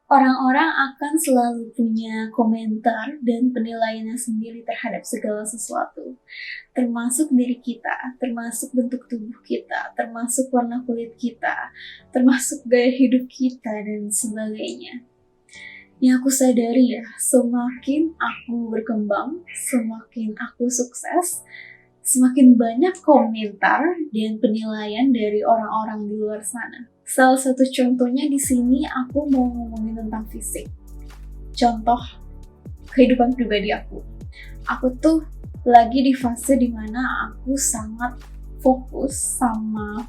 Orang-orang akan selalu punya komentar dan penilaiannya sendiri terhadap segala sesuatu, termasuk diri kita, termasuk bentuk tubuh kita, termasuk warna kulit kita, termasuk gaya hidup kita, dan sebagainya. Yang aku sadari ya, semakin aku berkembang, semakin aku sukses, semakin banyak komentar dan penilaian dari orang-orang di luar sana. Salah satu contohnya di sini aku mau ngomongin tentang fisik. Contoh kehidupan pribadi aku. Aku tuh lagi di fase dimana aku sangat fokus sama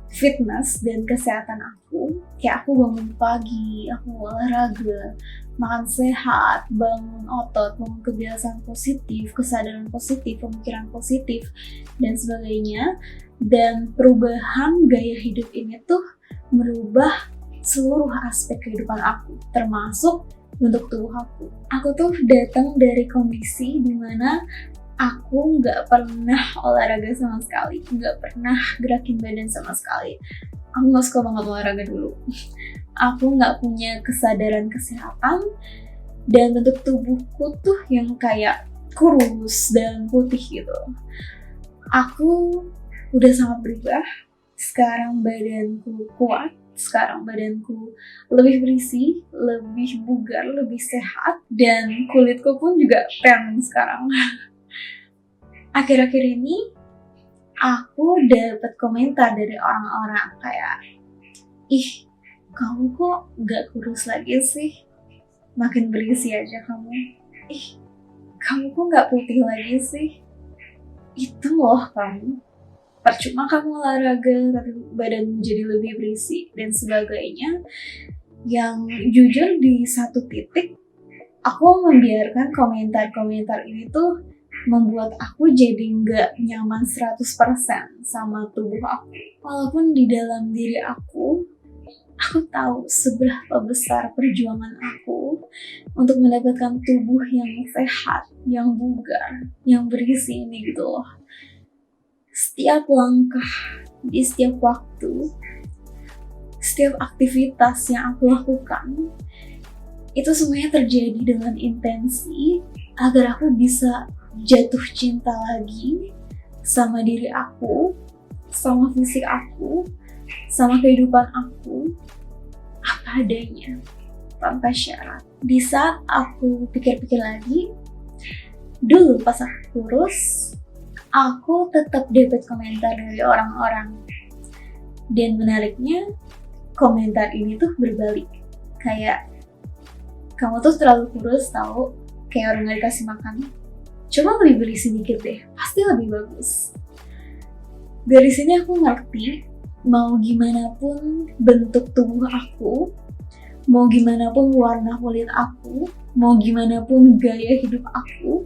fitness dan kesehatan aku. Kayak aku bangun pagi, aku olahraga, makan sehat, bangun otot, bangun kebiasaan positif, kesadaran positif, pemikiran positif, dan sebagainya. Dan perubahan gaya hidup ini tuh merubah seluruh aspek kehidupan aku, termasuk bentuk tubuh aku. Aku tuh datang dari kondisi dimana aku nggak pernah olahraga sama sekali, nggak pernah gerakin badan sama sekali. Aku nggak suka banget olahraga dulu. Aku nggak punya kesadaran kesehatan, dan bentuk tubuhku tuh yang kayak kurus dan putih gitu. Aku udah sangat berubah. Sekarang badanku kuat, sekarang badanku lebih berisi, lebih bugar, lebih sehat, dan kulitku pun juga tan sekarang. Akhir-akhir ini aku dapat komentar dari orang-orang kayak, ih, kamu kok gak kurus lagi sih? Makin berisi aja kamu. Ih, kamu kok gak putih lagi sih? Itu loh kamu. Percuma kamu olahraga tapi badanmu jadi lebih berisi dan sebagainya. Yang jujur di satu titik aku membiarkan komentar-komentar ini tuh membuat aku jadi nggak nyaman 100% sama tubuh aku. Walaupun di dalam diri aku tahu seberapa besar perjuangan aku untuk mendapatkan tubuh yang sehat, yang bugar, yang berisi ini gitu loh. Setiap langkah, di setiap waktu, setiap aktivitas yang aku lakukan, itu semuanya terjadi dengan intensi agar aku bisa jatuh cinta lagi sama diri aku, sama fisik aku, sama kehidupan aku, apa adanya, tanpa syarat. Di saat aku pikir-pikir lagi, dulu pas aku kurus, aku tetap dapat komentar dari orang-orang. Dan menariknya, komentar ini tuh berbalik. Kayak, kamu tuh terlalu kurus tau, kayak orang gak dikasih makan. Coba lebih berisi dikit deh, pasti lebih bagus. Dari sini aku ngerti, mau gimana pun bentuk tubuh aku, mau gimana pun warna kulit aku, mau gimana pun gaya hidup aku,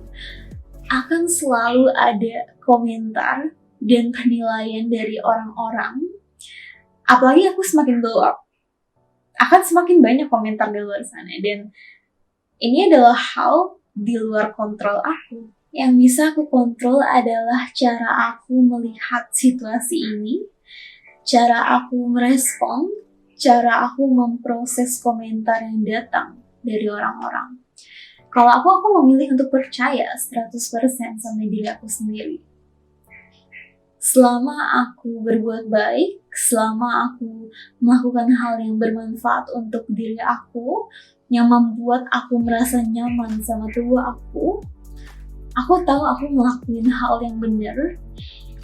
akan selalu ada komentar dan penilaian dari orang-orang. Apalagi aku semakin blow up, akan semakin banyak komentar di luar sana. Dan ini adalah hal di luar kontrol aku. Yang bisa aku kontrol adalah cara aku melihat situasi ini, cara aku merespon, cara aku memproses komentar yang datang dari orang-orang. Kalau aku memilih untuk percaya 100% sama diri aku sendiri. Selama aku berbuat baik, selama aku melakukan hal yang bermanfaat untuk diri aku, yang membuat aku merasa nyaman sama tubuh aku tahu aku ngelakuin hal yang benar,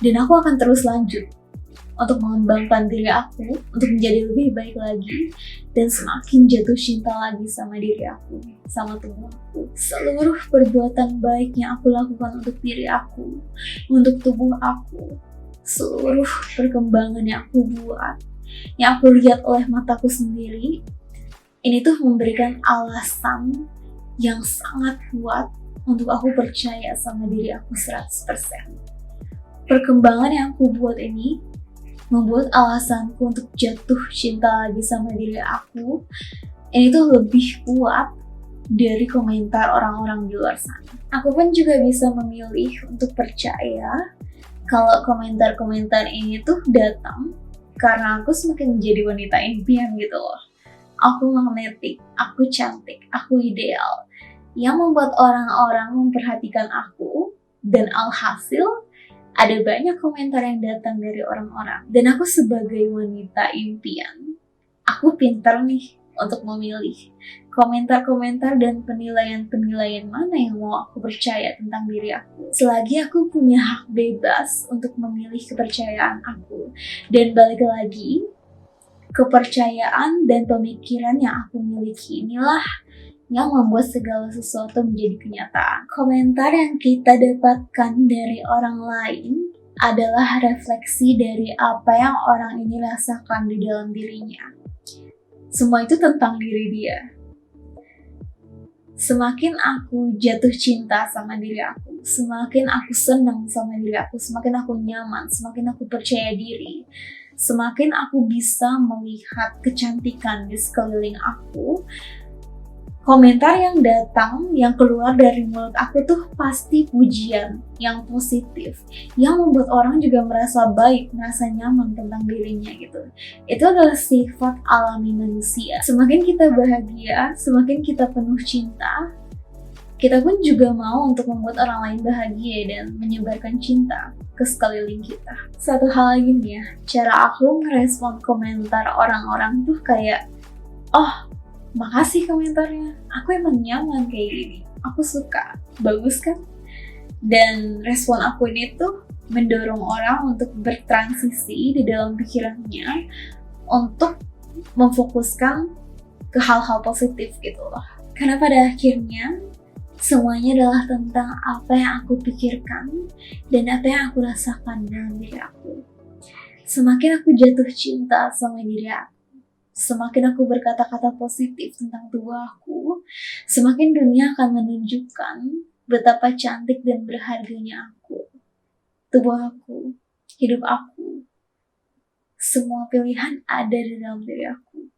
dan aku akan terus lanjut untuk mengembangkan diri aku, untuk menjadi lebih baik lagi, dan semakin jatuh cinta lagi sama diri aku, sama tubuh aku. Seluruh perbuatan baik yang aku lakukan untuk diri aku, untuk tubuh aku, seluruh perkembangan yang aku buat, yang aku lihat oleh mataku sendiri, ini tuh memberikan alasan yang sangat kuat untuk aku percaya sama diri aku 100%. Perkembangan yang aku buat ini membuat alasanku untuk jatuh cinta lagi sama diri aku ini tuh lebih kuat dari komentar orang-orang di luar sana. Aku pun juga bisa memilih untuk percaya kalau komentar-komentar ini tuh datang karena aku semakin menjadi wanita impian gitu loh. aku magnetik, aku cantik, aku ideal. Yang membuat orang-orang memperhatikan aku, dan alhasil ada banyak komentar yang datang dari orang-orang. Dan aku sebagai wanita impian, aku pintar nih untuk memilih komentar-komentar dan penilaian-penilaian mana yang mau aku percaya tentang diri aku. Selagi aku punya hak bebas untuk memilih kepercayaan aku. Dan balik lagi, kepercayaan dan pemikiran yang aku miliki inilah yang membuat segala sesuatu menjadi kenyataan. Komentar yang kita dapatkan dari orang lain adalah refleksi dari apa yang orang ini rasakan di dalam dirinya. Semua itu tentang diri dia. Semakin aku jatuh cinta sama diri aku, semakin aku senang sama diri aku, semakin aku nyaman, semakin aku percaya diri, semakin aku bisa melihat kecantikan di sekeliling aku. Komentar yang datang, yang keluar dari mulut aku tuh pasti pujian yang positif, yang membuat orang juga merasa baik, merasa nyaman tentang dirinya gitu. Itu adalah sifat alami manusia. Semakin kita bahagia, semakin kita penuh cinta, kita pun juga mau untuk membuat orang lain bahagia dan menyebarkan cinta ke sekeliling kita. Satu hal lagi nih ya, cara aku merespon komentar orang-orang tuh kayak, oh, makasih komentarnya, aku emang nyaman kayak gini, aku suka, bagus kan? Dan respon aku ini tuh mendorong orang untuk bertransisi di dalam pikirannya untuk memfokuskan ke hal-hal positif gitu loh. Karena pada akhirnya semuanya adalah tentang apa yang aku pikirkan dan apa yang aku rasakan dalam diri aku. Semakin aku jatuh cinta sama diri aku, semakin aku berkata-kata positif tentang tubuh aku, semakin dunia akan menunjukkan betapa cantik dan berharganya aku. Tubuh aku, hidup aku, semua pilihan ada di dalam diri aku.